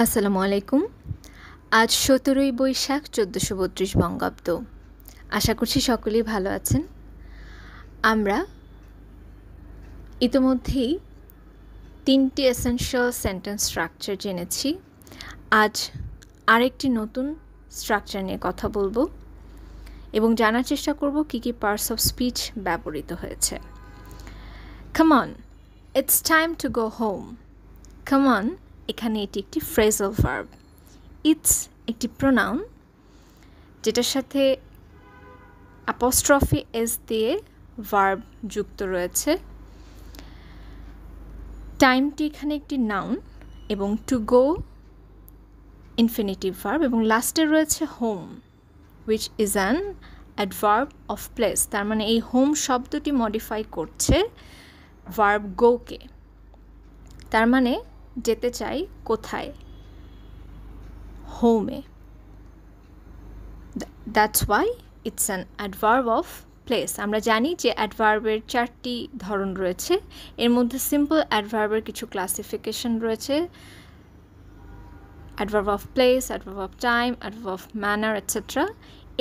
আসসালামু আলাইকুম। আজ ১৭ই বৈশাখ ১৪৩২ বঙ্গাব্দ। আশা করছি সকলেই ভালো আছেন। আমরা ইতোমধ্যেই ৩টি এসেনশিয়াল সেন্টেন্স স্ট্রাকচার জেনেছি। আজ আরেকটি নতুন স্ট্রাকচার নিয়ে কথা বলবো এবং জানার চেষ্টা করব কী কী পার্টস অফ স্পিচ ব্যবহৃত হয়েছে। Come on, it's time to go home. Come on এখানে এটি একটি ফ্রেজাল ভার্ব। ইটস একটি প্রোনাউন যেটার সাথে অ্যাপোস্ট্রফি এস দিয়ে ভার্ব যুক্ত রয়েছে। টাইমটি এখানে একটি নাউন এবং টু গো ইনফিনিটিভ ভার্ব এবং লাস্টে রয়েছে home which is an adverb of place. তার মানে এই হোম শব্দটি মডিফাই করছে ভার্ব গোকে। তার মানে যেতে চাই কোথায়? হোমে। That's why it's an adverb of place. আমরা জানি যে অ্যাডভার্বের 4টি ধরন রয়েছে। এর মধ্যে সিম্পল অ্যাডভার্বের কিছু ক্লাসিফিকেশন রয়েছে: adverb of place, adverb of time, adverb of manner etcetera.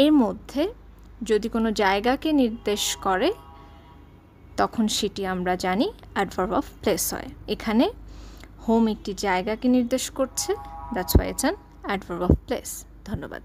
এর মধ্যে যদি কোনো জায়গাকে নির্দেশ করে তখন সেটি আমরা জানি অ্যাডভার্ব অফ প্লেস হয়। এখানে হোম একটি জায়গাকে নির্দেশ করছে, that's why it's an adverb of place. ধন্যবাদ।